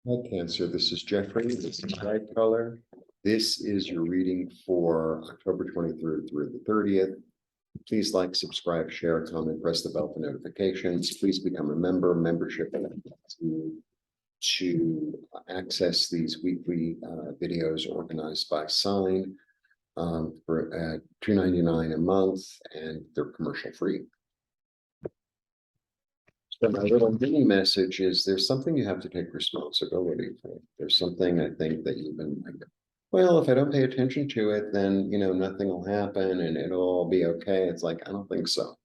Hi, Cancer. This is Jeffrey. This is Ripecolor. This is your reading for October 23rd through the 30th. Please like, subscribe, share, comment, press the bell for notifications. Please become a member. Membership to access these weekly videos organized by Sign for $2.99 a month, and they're commercial free. So my little mini message is there's something you have to take responsibility for. There's something I think that you've been like, well, if I don't pay attention to it, then, nothing will happen and it'll all be okay. It's like, I don't think so.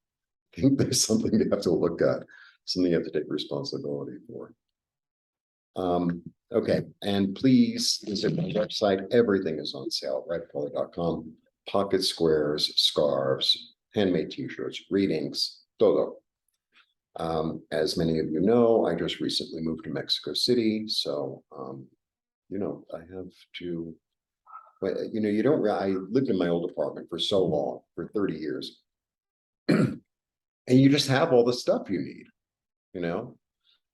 I think there's something you have to look at, something you have to take responsibility for. Okay, and please visit my website. Everything is on sale, ripecolor.com. Pocket squares, scarves, handmade t-shirts, readings, todo. As many of you know, I just recently moved to Mexico City, so I have to. But you don't. I lived in my old apartment for so long, for 30 years, and you just have all the stuff you need,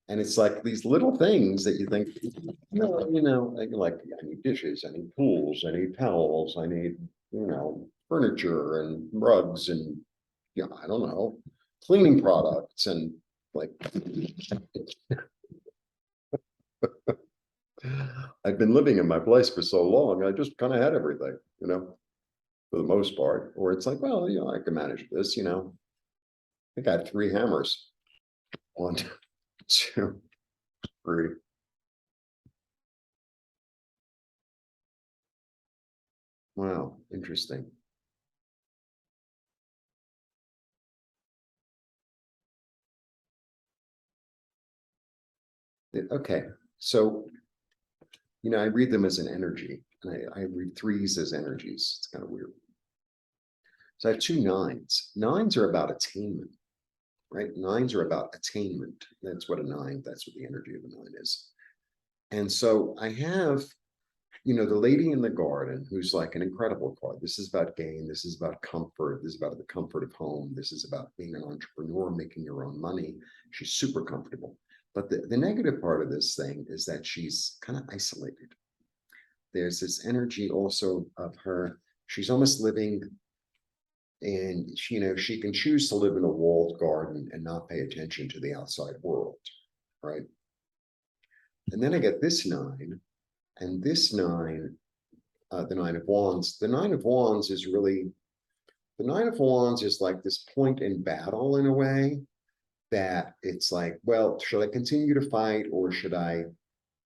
and it's like these little things that you think, like I need dishes, I need tools, I need towels, I need, furniture and rugs and, I don't know, cleaning products and like, I've been living in my place for so long, I just kind of had everything, for the most part, or it's like, well, I can manage this, I got 3 hammers. 1, 2, 3. Wow, interesting. Okay, so I read them as an energy, and I read 3s as energies. It's kind of weird. So I have 2 9s. 9s are about attainment, right? 9s are about attainment. That's what a 9, that's what the energy of a 9 is. And so I have, the lady in the garden who's like an incredible card. This is about gain. This is about comfort. This is about the comfort of home. This is about being an entrepreneur, making your own money. She's super comfortable. But the negative part of this thing is that she's kind of isolated. There's this energy also of her. She's almost living, and she can choose to live in a walled garden and not pay attention to the outside world, right? And then I get this 9, and this 9, the 9 of Wands. The 9 of Wands is really, the 9 of Wands is like this point in battle in a way that it's like, well, should I continue to fight, or should I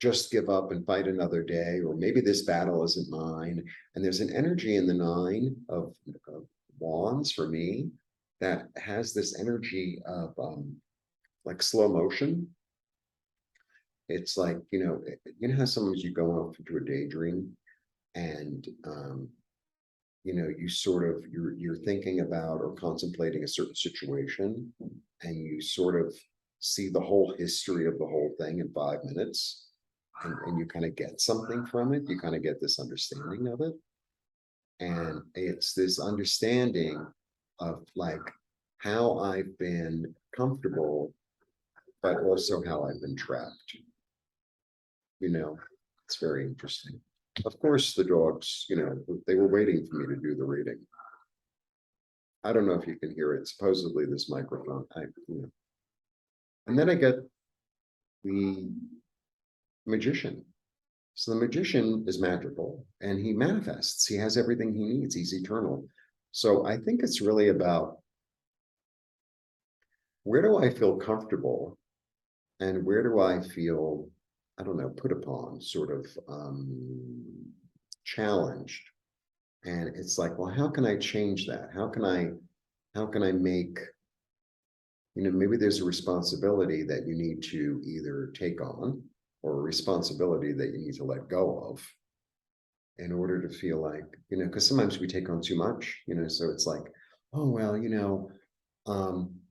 just give up and fight another day? Or maybe this battle isn't mine. And there's an energy in the 9 of Wands for me that has this energy of like slow motion. It's like, how sometimes you go off into a daydream and you sort of you're thinking about or contemplating a certain situation, and you sort of see the whole history of the whole thing in 5 minutes, and you kind of get something from it. You kind of get this understanding of it, and it's this understanding of like how I've been comfortable, but also how I've been trapped. It's very interesting. Of course, the dogs, they were waiting for me to do the reading. I don't know if you can hear it. Supposedly this microphone, and then I get the magician. So the magician is magical and he manifests. He has everything he needs. He's eternal. So I think it's really about, where do I feel comfortable and where do I feel, I don't know, put upon, sort of challenged. And it's like, well, how can I change that? How can I make, maybe there's a responsibility that you need to either take on, or a responsibility that you need to let go of, in order to feel like, because sometimes we take on too much, so it's like, oh, well,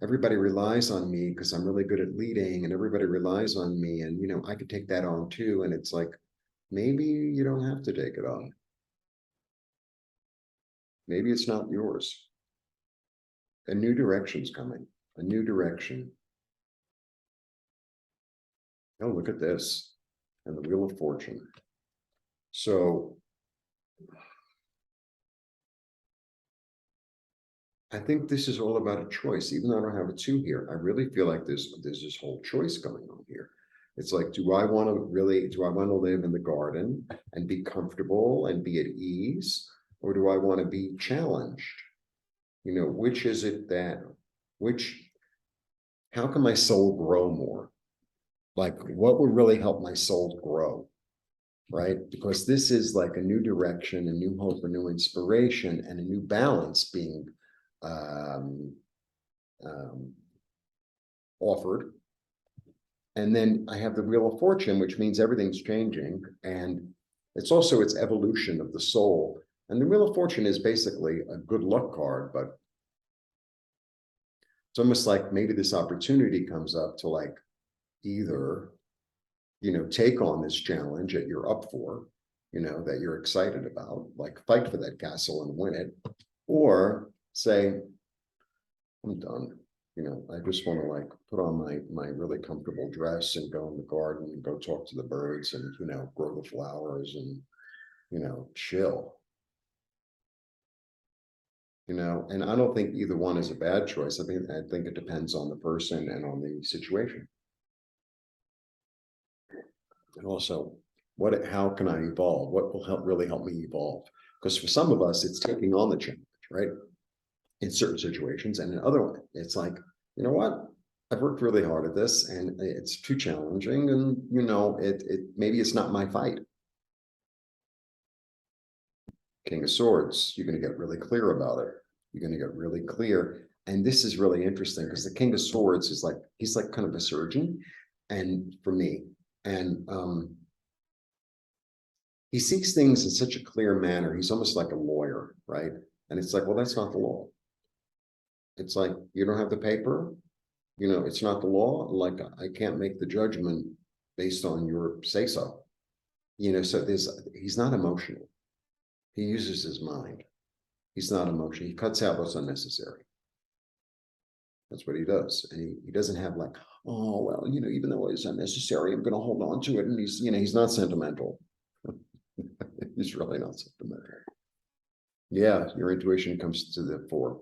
everybody relies on me because I'm really good at leading, and everybody relies on me, and, I could take that on too. And it's like, maybe you don't have to take it on. Maybe it's not yours. A new direction's coming, a new direction. Oh, look at this. and the Wheel of Fortune. So I think this is all about a choice, even though I don't have a 2 here. I really feel like there's this whole choice going on here. It's like, do I want to live in the garden and be comfortable and be at ease? Or do I want to be challenged? Which is it how can my soul grow more? Like, what would really help my soul grow? Right? Because this is like a new direction, a new hope, a new inspiration, and a new balance being offered. And then I have the Wheel of Fortune, which means everything's changing. And it's also its evolution of the soul. And the Wheel of Fortune is basically a good luck card, but it's almost like maybe this opportunity comes up to like either, take on this challenge that you're up for, that you're excited about, like fight for that castle and win it, or say, I'm done. I just want to like put on my really comfortable dress and go in the garden and go talk to the birds and, grow the flowers and, chill. And I don't think either one is a bad choice. I think it depends on the person and on the situation. And also, how can I evolve? What will really help me evolve? Because for some of us, it's taking on the challenge, right? In certain situations, and in other ones, it's like, you know what? I've worked really hard at this, and it's too challenging, and maybe it's not my fight. King of Swords, you're going to get really clear about it. You're going to get really clear, and this is really interesting because the King of Swords is like he's like kind of a surgeon, and for me, and he sees things in such a clear manner. He's almost like a lawyer, right? And it's like, well, that's not the law. It's like, you don't have the paper, it's not the law. Like, I can't make the judgment based on your say so. So he's not emotional. He uses his mind. He's not emotional. He cuts out what's unnecessary. That's what he does. And he doesn't have like, oh, well, even though it's unnecessary, I'm going to hold on to it. And he's not sentimental. He's really not sentimental. Yeah, your intuition comes to the fore.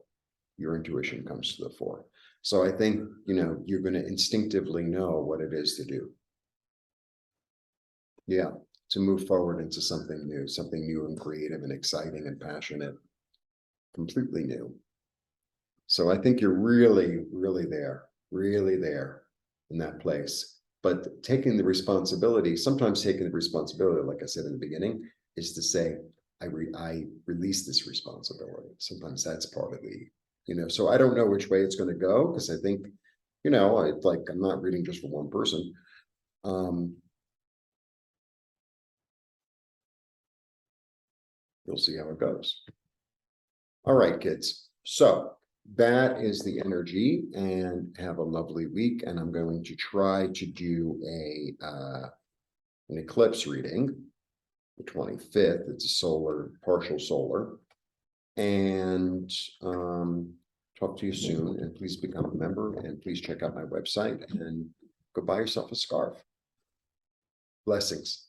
Your intuition comes to the fore. So I think, you're going to instinctively know what it is to do. Yeah, to move forward into something new and creative and exciting and passionate, completely new. So I think you're really, really there in that place. But taking the responsibility, sometimes taking the responsibility, like I said in the beginning, is to say, I release this responsibility. Sometimes that's part of the, so I don't know which way it's going to go, because I think, it's like, I'm not reading just for one person. You'll see how it goes. All right, kids. So that is the energy, and have a lovely week. And I'm going to try to do an eclipse reading, the 25th. It's a partial solar. And talk to you soon. And please become a member, and please check out my website and go buy yourself a scarf. Blessings.